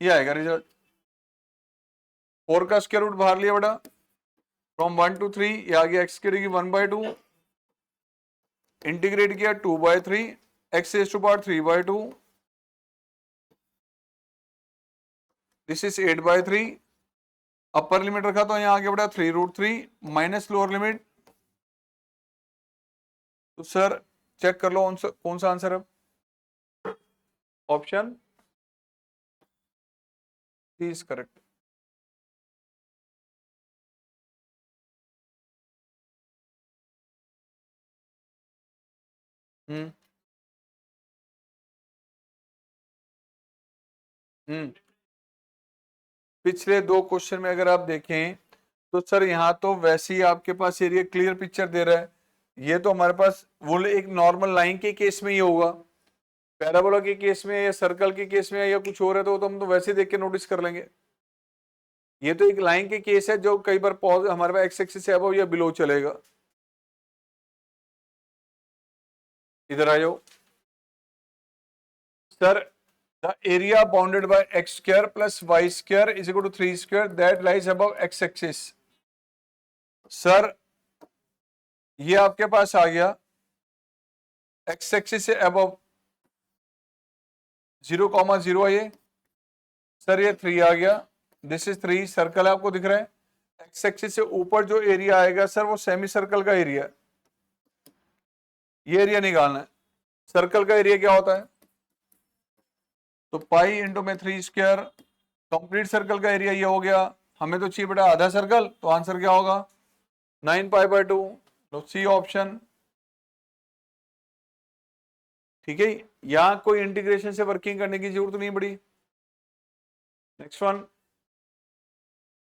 ये आएगा रिजल्ट। 4 का स्क्वायर रूट बाहर लिया बेटा, फ्रॉम 1 to 3 ये आ गया x की डिग्री 1/2, इंटीग्रेट किया 2/3, x raise to power 3/2, this is 8/3। Upper limit रखा तो यहाँ आ गया बेटा 3√3 माइनस लोअर लिमिट। तो सर चेक कर लो कौन सा आंसर है। Option C is correct. पिछले 2 क्वेश्चन में अगर आप देखें तो सर यहाँ तो वैसे ही आपके पास एरिया क्लियर पिक्चर दे रहा है। ये तो हमारे पास वो एक नॉर्मल लाइन के केस में ही होगा, पैराबोला के केस में या सर्कल के केस में या कुछ और है तो हम तो वैसे देख के नोटिस कर लेंगे। ये तो एक लाइन के केस है जो कई बार हमारे पास एक्स एक्सिस से अबव या बिलो चलेगा। इधर आ जाओ sir, the area bounded by x square plus y square is equal to 3 square that lies above x axis। Sir ये आपके पास आ गया x एक्सिस से above 0,0 है ये सर, ये 3 आ गया, दिस इज 3 सर्कल है आपको दिख रहा है। x एक्सिस से ऊपर जो एरिया आएगा सर वो सेमी सर्कल का एरिया है, ये एरिया निकालना है। सर्कल का एरिया क्या होता है तो पाई इंटू में 3 स्क्वायर, कंप्लीट सर्कल का एरिया ये हो गया। हमें तो चाहिए बेटा आधा सर्कल, तो आंसर क्या होगा 9π/2। तो सी ऑप्शन ठीक है। यहां कोई इंटीग्रेशन से वर्किंग करने की जरूरत नहीं पड़ी। Next one,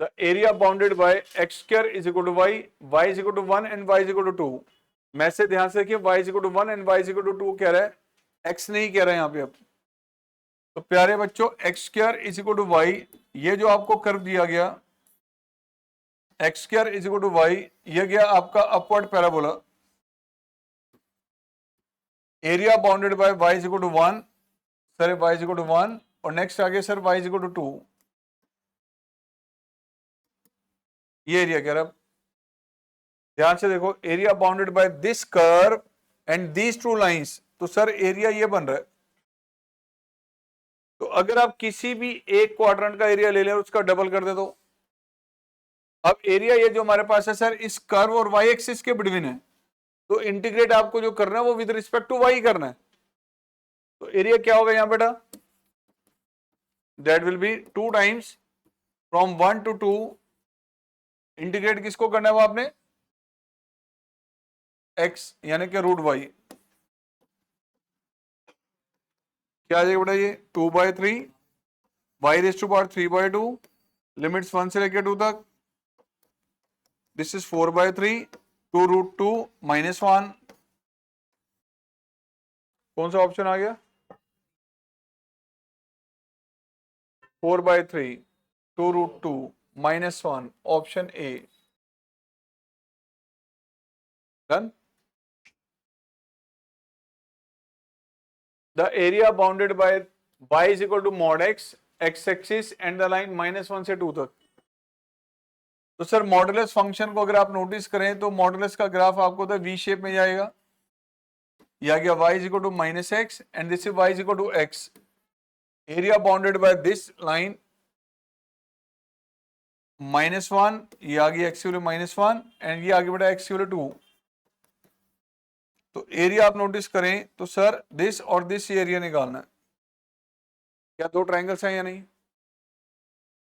the area bounded by x square is equal to y is equal to 1 and y is equal to 2। Message ध्यान से देखिए, y is equal to 1 and y is equal to 2 कह रहा है, x नहीं कह रहा है यहाँ पे। अब तो प्यारे बच्चों x square is equal to y, ये जो आपको कर्व दिया गया x square is equal to y, ये गया आपका upward parabola. Area bounded by y is equal to 1, sir y is equal to 1 और नेक्स्ट आगे sir y is equal to 2, ये एरिया कह रहा है। ध्यान से देखो, area bounded by this curve and these 2 lines, तो सर एरिया ये बन रहा है। तो अगर आप किसी भी एक क्वाड्रेंट का एरिया ले लें उसका डबल कर दे दो। अब एरिया ये जो हमारे पास है सर इस कर्व और वाई एक्सिस के बिटवीन है, तो इंटीग्रेट आपको जो करना है वो विद रिस्पेक्ट टू वाई करना है। तो एरिया क्या होगा यहां बेटा, that will be 2 times from 1 to 2, integrate किसको करना है वो आपने x यानी कि √y। क्या आ जाएगा बेटा ये 2/3, y raise to power 3/2, limits 1 से लेकर 2 तक, दिस इज 4/3, 2√2 -1। कौन सा ऑप्शन आ गया 4/3, 2√2 -1, option A. Done. The area bounded by y is equal to mod x, x axis and the line -1 से 2 तक। तो सर मॉडुलस फंक्शन को अगर आप नोटिस करें तो मॉडुलस का ग्राफ आपको तो वी शेप में जाएगा। यह आ गया y is equal to -x and this is y is equal to x। Area bounded by this line -1, ये आ गया x की वैल्यू -1 एंड ये आ गया बेटा x की वैल्यू 2। तो एरिया आप नोटिस करें तो सर दिस और दिस एरिया निकालना है। क्या दो ट्रायंगल्स हैं या नहीं?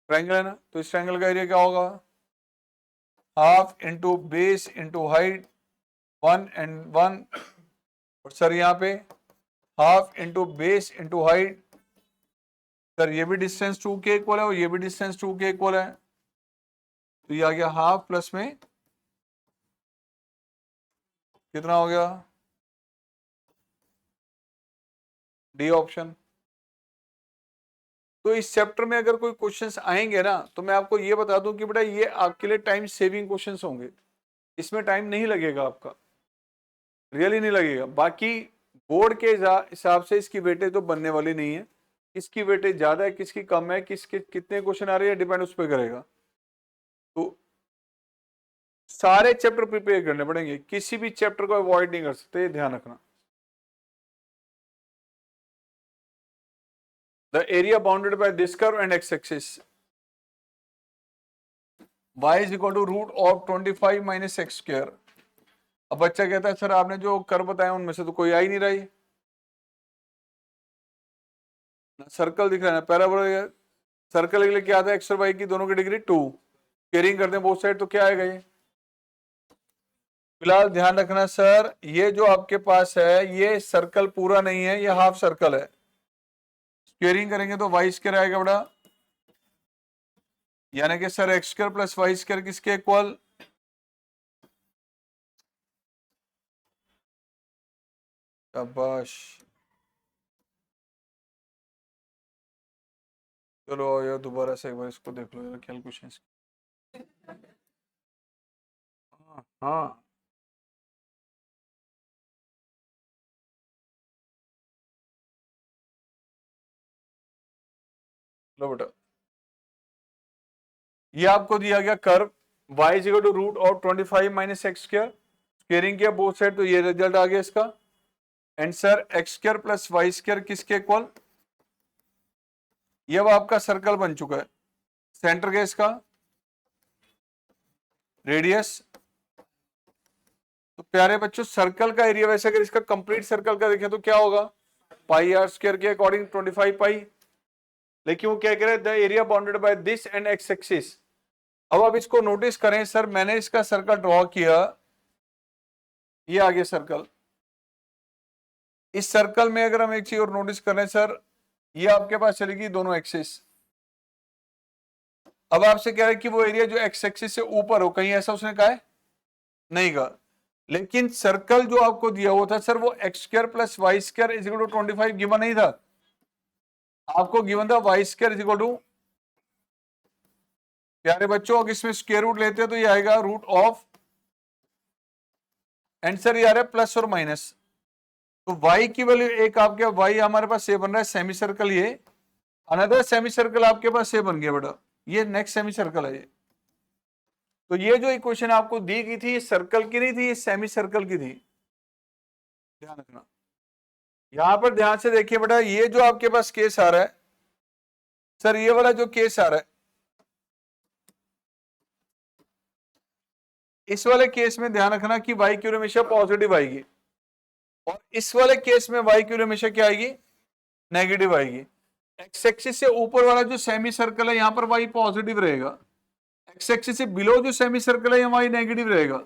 ट्रायंगल है ना, तो इस ट्रायंगल का एरिया क्या होगा? Half into base into height 1 and 1, और सर यहाँ पे half into base into height, sir ये भी डिस्टेंस 2 के इक्वल है और ये भी डिस्टेंस 2 के इक्वल है, तो ये आ गया हाफ प्लस में कितना हो गया? D option. तो इस चैप्टर में अगर कोई क्वेश्चंस आएंगे ना, तो मैं आपको ये बता दूं कि बेटा ये आपके लिए टाइम सेविंग क्वेश्चंस होंगे, इसमें टाइम नहीं लगेगा आपका, रियली नहीं लगेगा। बाकी बोर्ड के हिसाब से इसकी वेटेज तो बनने वाली नहीं है, किसकी वेटेज ज्यादा है किसकी कम है, किसके कितने क्वेश्चन आ रहे हैं डिपेंड उस पर करेगा। तो सारे चैप्टर प्रिपेयर करने पड़ेंगे, किसी भी चैप्टर को अवॉइड नहीं कर सकते, ध्यान रखना। The area bounded by this curve and x-axis y is equal to root of 25 minus x square। अब बच्चा कहता है सर आपने जो कर्व बताया उनमें से तो कोई आ ही नहीं रही, सर्कल दिख रहा है ना, पैराबोला। सर्कल के लिए क्या था? एक्स और वाई की दोनों की डिग्री 2, स्क्वेयरिंग करते हैं बोथ साइड तो क्या आएगा ये? फिलहाल ध्यान रखना सर, ये जो आपके पास है ये सर्कल पूरा नहीं है, ये हाफ सर्कल है। स्क्वेयरिंग करेंगे तो वाई स्क्वायर आएगा बड़ा, यानी कि sir x square plus Y square किसके इक्वल? शाबाश, चलो यार दोबारा से एक बार इसको देख लो कैलकुलेशन। हाँ लो बेटा, ये आपको दिया गया curve y is equal to root of 25 minus x square, squaring किया बोथ साइड तो ये रिजल्ट आ गया इसका। And sir x square plus Y square किसके इक्वल? ये अब आपका सर्कल बन चुका है, सेंटर के इसका रेडियस। तो प्यारे बच्चों सर्कल का एरिया वैसे अगर इसका कंप्लीट सर्कल का देखें तो क्या होगा? पाई आर स्क्वायर के अकॉर्डिंग 25 पाई, लेकिन वो क्या कह रहे हैं? The area bounded by this and x axis. अब आप इसको नोटिस करें सर, मैंने इसका सर्कल ड्रॉ किया, ये आगे सर्कल। इस सर्कल में अगर हम एक चीज और नोटिस करें सर, ये आपके पास चलेगी दोनों एक्सिस। अब आपसे कह रहे हैं कि वो एरिया जो एक्स एक्सिस से ऊपर हो, कहीं ऐसा उसने कहा है? नहीं कहा। लेकिन सर्कल जो आपको दिया हुआ था सर, वो x square plus Y square is equal to 25 given नहीं था, आपको गिवन था y square is equal to, प्यारे बच्चों अगर इसमें स्क्वायर रूट लेते हैं तो ये आएगा रूट ऑफ, आंसर ये आ रहा है प्लस और माइनस। तो y की वैल्यू एक आपके y हमारे पास ये बन रहा है सेमी सर्कल, ये अनदर सेमी सर्कल आपके पास ये बन गया बेटा, ये नेक्स्ट सेमी सर्कल है ये। तो ये जो इक्वेशन आपको दी गई थी ये सर्कल की नहीं थी, ये सेमी सर्कल की थी, ध्यान रखना। यहां पर ध्यान से देखिए बेटा, ये जो आपके पास केस आ रहा है सर, ये वाला जो केस आ रहा है, इस वाले केस में ध्यान रखना कि y की वैल्यू हमेशा पॉजिटिव आएगी, और इस वाले केस में y की वैल्यू हमेशा क्या आएगी? नेगेटिव आएगी। एक्स एक्सिस से ऊपर वाला जो सेमी सर्कल है यहां पर y पॉजिटिव रहेगा, एक्स एक्सिस से बिलो जो सेमी सर्कल है यहाँ y नेगेटिव रहेगा।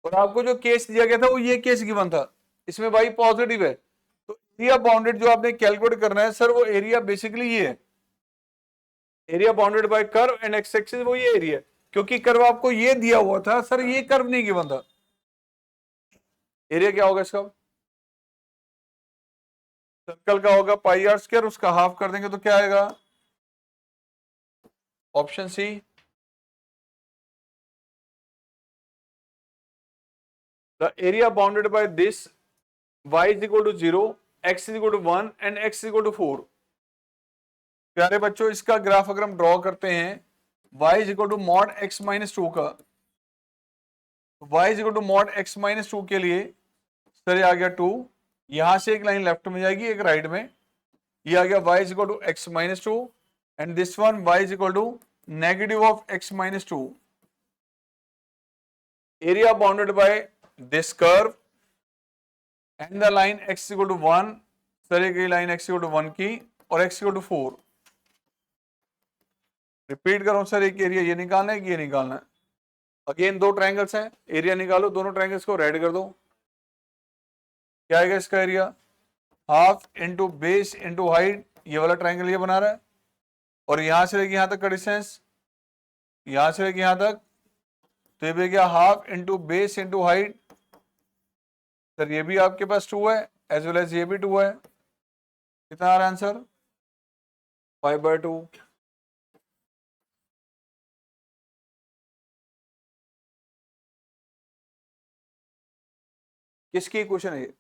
और आपको जो केस दिया गया था वो ये केस गिवन था, इसमें y पॉजिटिव है। तो एरिया बाउंडेड जो आपने कैलकुलेट करना है सर, वो एरिया बेसिकली ये है, area bounded bye curve and x axis, वो ये एरिया, क्योंकि कर्व आपको ये दिया हुआ था सर, ये कर्व नहीं गिवन था। एरिया क्या होगा इसका? सर्कल का होगा पाई आर स्क्वायर, उसका हाफ कर देंगे तो क्या आएगा? Option C. The area bounded by this y is equal to 0, x is equal to 1 and x is equal to 4। प्यारे बच्चों इसका ग्राफ अगर हम ड्रॉ करते हैं, y is equal to mod x minus 2 का, y is equal to mod x minus 2 के लिए सर ये आ गया 2, यहां से एक लाइन लेफ्ट में जाएगी एक राइट में, ये आ गया y is equal to x minus 2 and this one y is equal to negative of x minus 2। area bounded by this curve and the line x equal to 1, sir ये line x equal to 1 की और x equal to 4। Repeat करो sir, एक area ये निकालना है कि ये निकालना है। अगेन दो ट्रायंगल्स हैं, एरिया निकालो, दोनों ट्रायंगल्स को रेड कर दो। क्या आएगा इसका area? Half into base into height, ये वाला ट्रायंगल ये बना रहा है, और यहां से लेके यहां तक का डिस्टेंस, यहां से लेके यहां तक, तो ये भी गया half into base into height. Sir ये भी आपके पास 2 है, एज वेल एज ये भी 2 है। कितना आ रहा है आंसर? 5/2। किसकी इक्वेशन है ये?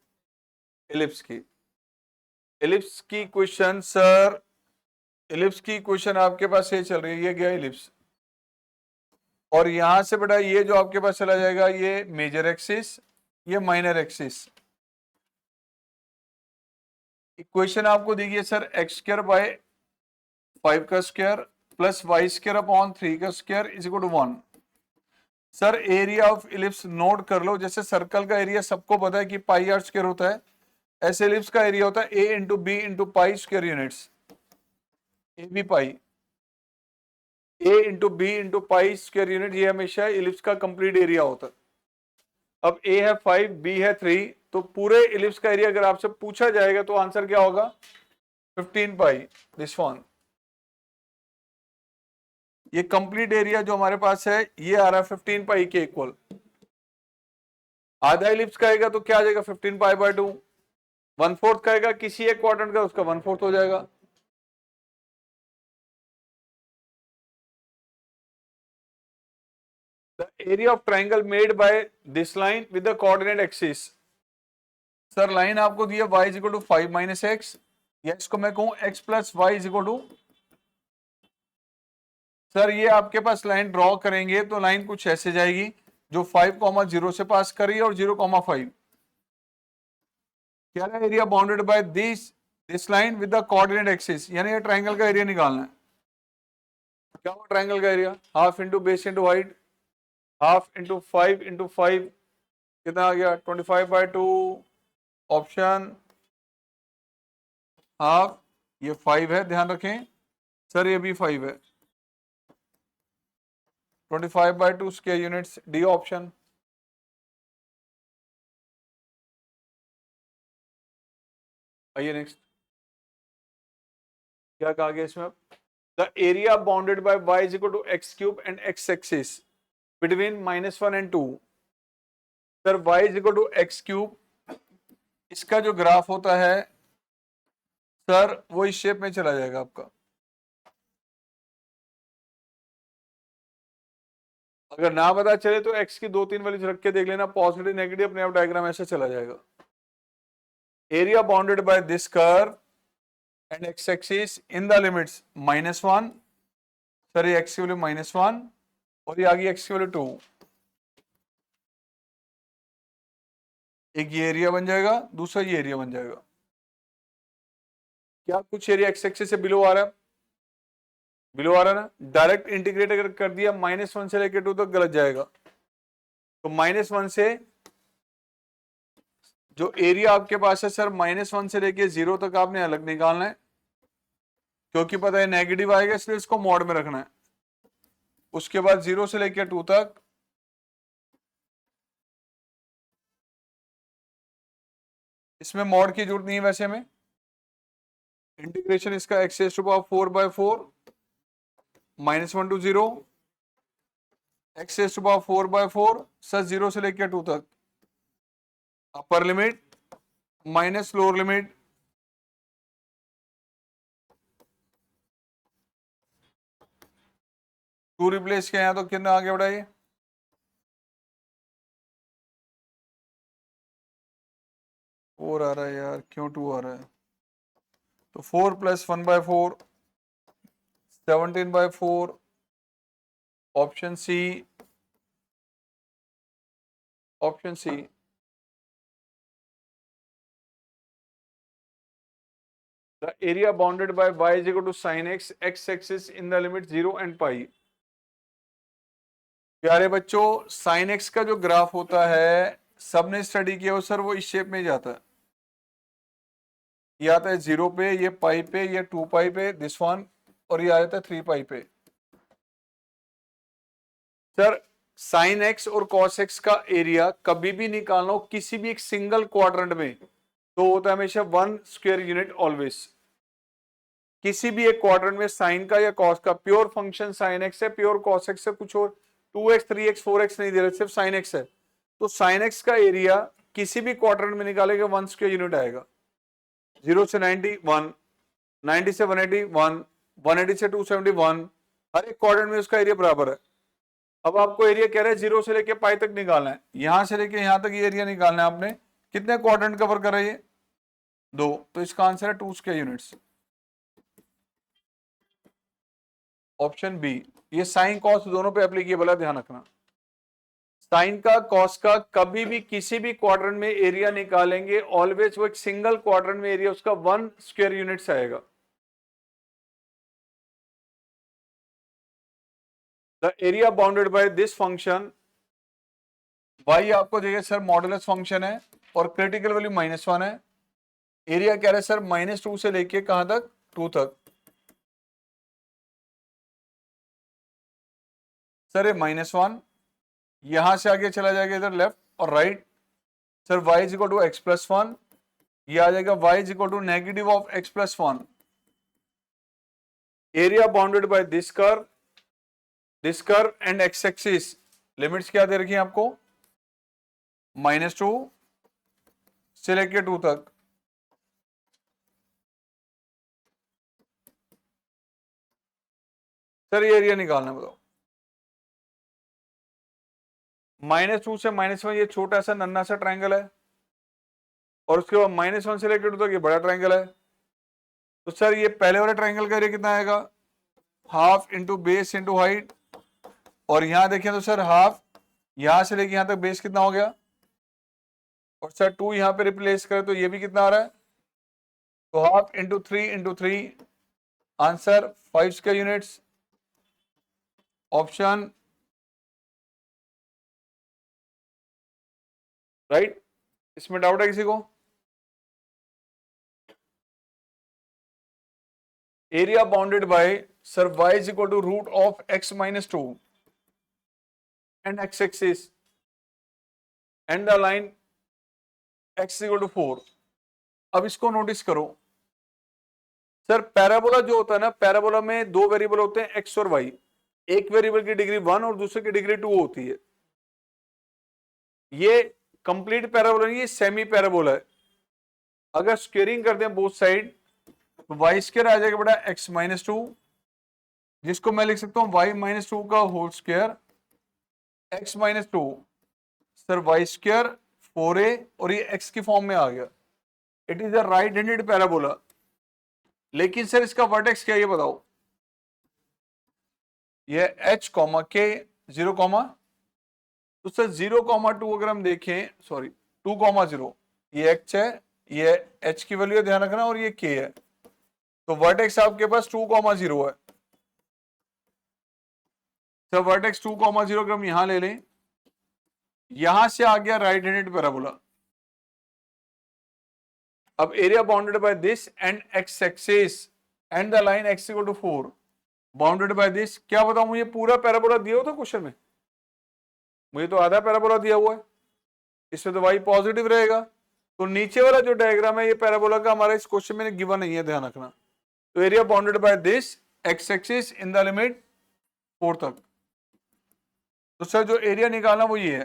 एलिप्स की। एलिप्स की इक्वेशन सर, एलिप्स की इक्वेशन आपके पास ये चल रही है, ये गया एलिप्स, और यहां से बेटा ये जो आपके पास चला जाएगा ये मेजर एक्सिस, ये माइनर एक्सिस। इक्वेशन आपको दी है सर एक्स स्क्वायर बाय 5 का square plus Y square upon 3 का square is equal to 1। Sir area of ellipse note कर लो, जैसे सर्कल का एरिया सबको पता है कि पाई आर स्क्वायर होता है, ऐसे इलिप्स का एरिया होता है a into b into pi square units, a b pi, a into b into pi square unit, ये हमेशा इलिप्स का कंप्लीट एरिया होता है। अब ए है 5, बी है 3, तो पूरे इलिप्स का एरिया अगर आपसे पूछा जाएगा तो आंसर क्या होगा? 15 पाई, दिस वन। ये कंप्लीट एरिया जो हमारे पास है ये आ रहा है 15 पाई के इक्वल। आधा इलिप्स का आएगा तो क्या आ जाएगा? 15 पाई बाय 2। 1/4 का आएगा किसी एक क्वाड्रेंट का, उसका 1/4 हो जाएगा। The area of triangle made by this line with the coordinate axis. Sir line आपको दी है y is equal to 5 minus x, या इसको मैं कहूं x plus y is equal to, sir ये आपके पास लाइन ड्रॉ करेंगे तो लाइन कुछ ऐसे जाएगी जो 5,0 से पास कर रही है और 0,5। क्या है area bounded by this line with the coordinate axis, यानी ये ट्रायंगल का एरिया निकालना है। क्या हुआ ट्रायंगल का area? Half into base into height, half into 5 into 5, कितना आ गया? 25/2। ऑप्शन हाफ, ये 5 है ध्यान रखें सर, ये भी 5 है। 25/2 स्क्वायर यूनिट्स, डी ऑप्शन। आइए नेक्स्ट, क्या कहा गया इसमें? The area bounded by y is equal to x cube and x axis between -1 and 2। Sir y is equal to x cube, इसका जो ग्राफ होता है सर वो इस शेप में चला जाएगा आपका। अगर ना पता चले तो x की 2-3 वैल्यूज रख के देख लेना, पॉजिटिव नेगेटिव अपने आप डायग्राम ऐसे चला जाएगा। Area bounded by this curve and x axis in the limits -1, sir ये x की वैल्यू -1 और ये आ गई x की वैल्यू 2। एक ये एरिया बन जाएगा, दूसरा ये एरिया बन जाएगा। क्या कुछ एरिया x एक्सिस से बिलो आ रहा है? बिलो आ रहा है ना? डायरेक्ट इंटीग्रेट अगर कर दिया -1 से लेकर 2 तक गलत जाएगा, तो -1 से जो एरिया आपके पास है सर -1 से लेके 0 तक आपने अलग निकालना है, क्योंकि पता है नेगेटिव आएगा इसलिए इसको मॉड में रखना है। उसके बाद 0 से लेके 2 तक इसमें मॉड की जरूरत नहीं है वैसे में। इंटीग्रेशन इसका x raised to power 4/4 -1 to 0, x raised to power 4/4 sir 0 से लेकर 2 तक, upper limit minus lower limit, two replace किया है तो कितना आगे बढ़ाइए? फोर आ रहा है यार, क्यों 2 आ रहा है? तो 4 + 1/4 17/4, option C, option C. The area bounded by y is equal to sin x, x axis in the limit 0 and pi। प्यारे बच्चों, sin x का जो ग्राफ होता है सबने स्टडी किया हो सर, वो इस शेप में जाता है। ये आता है 0 पे, ये पाई पे, ये 2 पाई पे, दिस वन, और ये आ जाता है 3 पाई पे। सर साइन एक्स और कॉस एक्स का एरिया कभी भी निकालना हो किसी भी एक सिंगल क्वाड्रेंट में तो होता है हमेशा 1 स्क्वायर यूनिट ऑलवेज। किसी भी एक क्वाड्रेंट में साइन का या कॉस का, प्योर फंक्शन साइन एक्स है, प्योर कॉस एक्स है, कुछ और 2x 3x 4x नहीं दे रहे, सिर्फ साइन एक्स है, तो साइन एक्स का एरिया किसी भी क्वाड्रेंट में निकालेगा 1 स्क्वायर यूनिट आएगा। 0 से 90 1, 90 से 180 1, 180 से 271, हर एक क्वाड्रेंट में उसका एरिया बराबर है। अब आपको एरिया कह रहे हैं 0 से लेके पाई तक निकालना है, यहां से लेके यहां तक ये एरिया निकालना है आपने। कितने क्वाड्रेंट कवर कर रही है? 2, तो इसका आंसर है 2 स्क्वायर यूनिट्स, ऑप्शन बी। ये साइन कॉस दोनों पे एप्लीकेबल है, ध्यान रखना। साइन का कॉस का कभी भी किसी भी क्वाड्रेंट में एरिया निकालेंगे ऑलवेज वो एक सिंगल क्वाड्रेंट में एरिया उसका 1 स्क्वायर यूनिट्स आएगा। The area bounded by this function, y आपको देखिए सर मॉडुलस फंक्शन है और क्रिटिकल वैल्यू -1 है। एरिया कह रहे हैं सर -2 से लेके कहां तक? 2 तक। सर ये -1 यहां से आगे चला जाएगा इधर लेफ्ट और right. Sir y is equal to x plus 1, ये आ जाएगा y is equal to negative of x plus 1। Area bounded by this curve and x axis, limits क्या दे रखी है आपको? -2 से लेके 2 तक। सर ये एरिया निकालना बताओ। -2 से -1 ये छोटा सा नन्ना सा ट्रायंगल है और उसके बाद -1 से लेकर 2 तक ये बड़ा ट्रायंगल है। तो सर ये पहले वाले ट्रायंगल का एरिया कितना आएगा? Half into base into height, और यहां देखें तो सर हाफ, यहां से लेके यहां तक बेस कितना हो गया, और सर 2 यहां पे रिप्लेस करें तो ये भी कितना आ रहा है, तो half into 3 into 3, answer 5 square units, option right. इसमें डाउट है किसी को? Area bounded by sir y is equal to root of x minus 2 and x axis and the line x equal to 4। अब इसको नोटिस करो sir, parabola जो होता है ना, पैराबोला में 2 वेरिएबल होते हैं x और y, एक वेरिएबल की डिग्री 1 और दूसरे की डिग्री 2 होती है। ये कंप्लीट पैराबोला नहीं, ये सेमी पैराबोला है। अगर स्क्वेयरिंग करते हैं बोथ साइड तो वाई स्क्वायर आ जाएगा बेटा x माइनस 2, जिसको मैं लिख सकता हूं y माइनस 2 का whole square, x minus 2 sir Y square 4a, और ये x की फॉर्म में आ गया। It is a right handed parabola. लेकिन सर इसका वर्टेक्स क्या है ये बताओ? ये h k 0, तो सर 0,2 अगर हम देखें, सॉरी 2,0, ये x है, ये h की वैल्यू है ध्यान रखना, और ये k है, तो वर्टेक्स आपके पास 2,0 है। सर वर्टेक्स 2,0 अगर हम यहां ले लें, यहां से आ गया राइट हैंडेड पैराबोला। अब area bounded by this and x axis and the line x equal to 4 bounded by this, क्या बताऊं मुझे पूरा पैराबोला दिया हुआ था क्वेश्चन में? मुझे तो आधा पैराबोला दिया हुआ है, इसमें तो y पॉजिटिव रहेगा, तो नीचे वाला जो डायग्राम है ये पैराबोला का हमारा इस क्वेश्चन में गिवन नहीं है, ध्यान रखना। तो area bounded by this x axis in the limit 4 तक। तो सर जो एरिया निकालना वो ये है,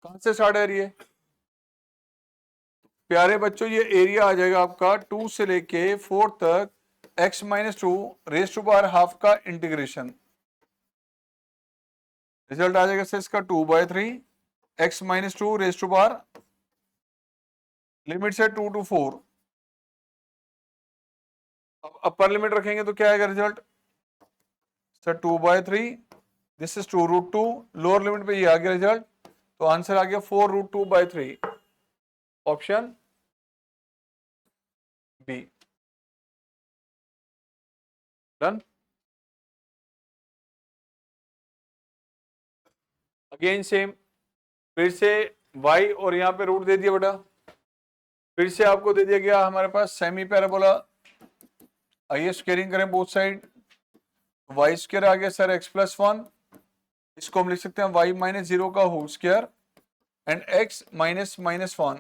कहां से स्टार्ट है ये प्यारे बच्चों? ये एरिया आ जाएगा आपका 2 से लेके 4 तक x minus 2 raise to power half का इंटीग्रेशन, रिजल्ट आ जाएगा सर इसका 2/3 x minus 2 raise to power, limit से 2 to 4। अब अपर लिमिट रखेंगे तो क्या आएगा result? Sir 2/3, this is 2√2, lower limit पे ये आ गया रिजल्ट, तो आंसर आ गया 4√2/3, option B. Done. Again same, फिर से y और यहां पे रूट दे दिया बेटा, फिर से आपको दे दिया गया हमारे पास सेमी पैराबोला, आइए स्क्वेयरिंग करें बोथ साइड। वाई स्क्वायर आ गया सर x+1, इसको हम लिख सकते हैं y माइनस 0 का whole square and x minus -1।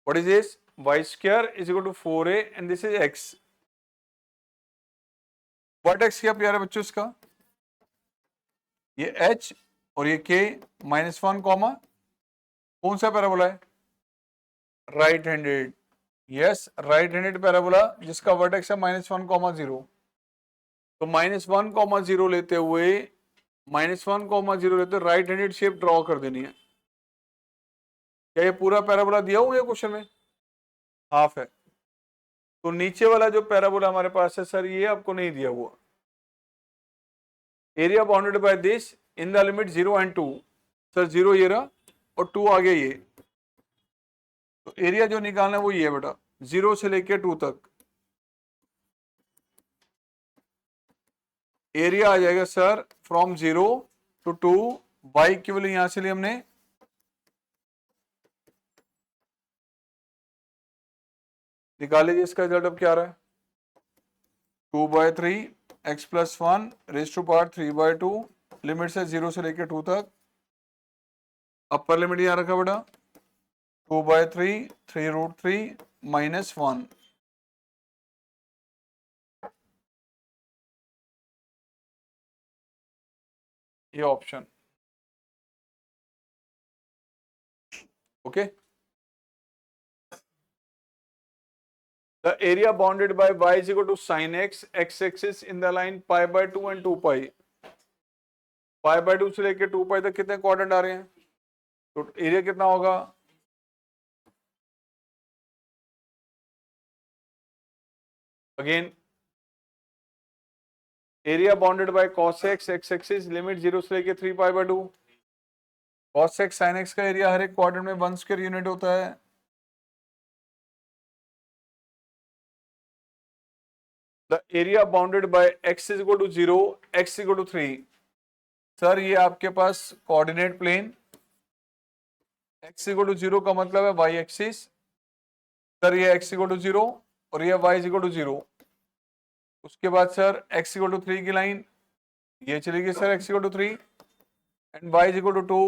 What is this? y square is equal to 4a and this is x। What x क्या प्यारे बच्चों इसका? ये h और ये k -1 कॉमा कौन सा पैराबोला है? Right handed. Yes, right handed parabola जिसका वर्टेक्स है -1, 0। तो -1, 0 लेते हुए -1, 0 लेते हुए राइट हैंडेड शेप ड्रॉ कर देनी है। क्या ये पूरा पैराबोला दिया हुआ है क्वेश्चन में? हाफ है। तो नीचे वाला जो पैराबोला हमारे पास है सर, ये आपको नहीं दिया हुआ। Area bounded by this in the limit 0 and 2। Sir 0 ये रहा और 2 आगे ये। तो एरिया जो निकालना है वो ये है बेटा, 0 से लेके 2 तक। एरिया आ जाएगा सर फ्रॉम 0 to 2, y की वैल्यू यहां से लिए हमने निकाल लीजिए। इसका रिजल्ट अब क्या आ रहा है? 2/3 x+1 rays to power 3/2, limit से 0 से लेके 2 तक। अपर लिमिट यहां रखा बेटा 2/3 3√3 -1। ये option okay. The area bounded by y is equal to sin x, x-axis in the line π/2 and 2π। π/2 से लेके 2π तक कितने क्वाड्रेंट आ रहे हैं? तो एरिया कितना होगा? Again area bounded bye cos x, x-axis limit 0 से लेके 3π/2। cos x sin x का एरिया हर एक क्वाड्रेंट में 1 स्क्वायर यूनिट होता है। The area bounded by x is equal to 0, x is equal to 3। Sir ये आपके पास coordinate plane, x equal to 0 का मतलब है y एक्सिस। सर ये x इक्वल टू 0 और ये y इक्वल टू 0। उसके बाद सर x इक्वल टू 3 की लाइन ये चलेगी sir x equal to 3 and y equal to 2।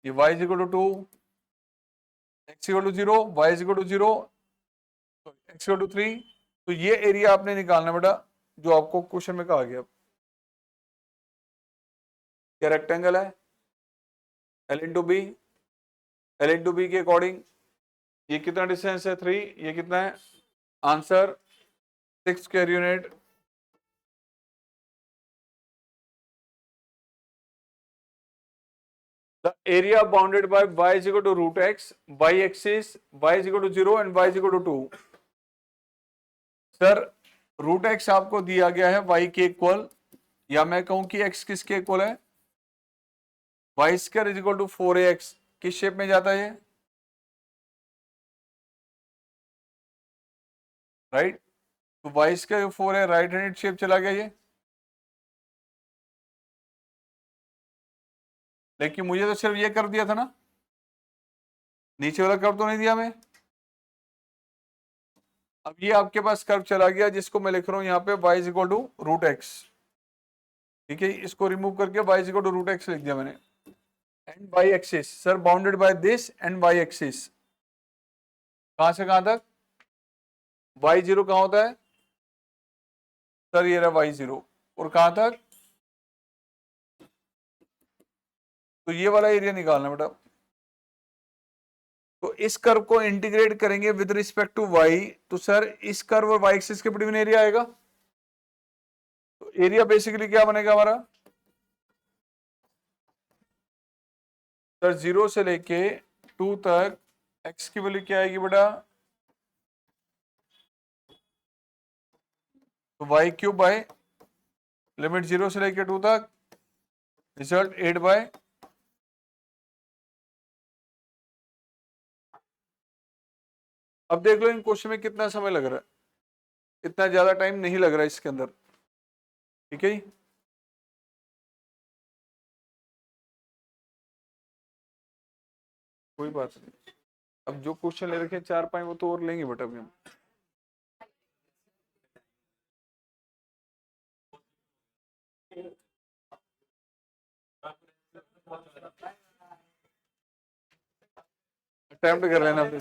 ये y equal to 2, x equal to 0, y equal to 0, x equal to 3। तो ये एरिया आपने निकालना बेटा जो आपको क्वेश्चन में कहा गया। क्या रेक्टेंगल है? L into B, L into B के अकॉर्डिंग ये कितना डिस्टेंस है? 3। ये कितना है? Answer 6 square unit. The area bounded by y is equal to root x, y axis y is equal to 0 and y is equal to 2। Sir root x आपको दिया गया है y के इक्वल, या मैं कहूं कि x किसके इक्वल है? y square is equal to 4ax। किस शेप में जाता है ये? राइट। तो y स्क्वायर 4 है, राइट हैंडेड शेप चला गया ये। लेकिन मुझे तो सिर्फ ये कर दिया था ना, नीचे वाला कर्व तो नहीं दिया मैं। अब ये आपके पास कर्व चला गया जिसको मैं लिख रहा हूं यहाँ पे y is equal to root x. ठीक है, इसको रिमूव करके y is equal to root x लिख दिया मैंने। And y axis sir bounded by this and y axis कहां से कहां तक? y0 कहां होता है? सर ये रहा y0 और कहां तक? तो ये वाला एरिया निकालना बेटा। तो इस कर्व को इंटीग्रेट करेंगे विद रिस्पेक्ट टू y, तो सर इस कर्व और y एक्सिस के बिटवीन एरिया आएगा। तो एरिया बेसिकली क्या बनेगा हमारा? सर 0 से लेके 2 तक x की वैल्यू क्या आएगी बेटा? तो y³ बाय लिमिट 0 से लेके 2 तक, रिजल्ट 8 बाय। अब देख लो इन क्वेश्चन में कितना समय लग रहा है, इतना ज्यादा टाइम नहीं लग रहा है इसके अंदर। ठीक है, कोई बात नहीं, अब जो क्वेश्चन ले रखे हैं 4-5 वो तो और लेंगे बेटा अभी हम। अटेम्प्ट कर लेना फिर।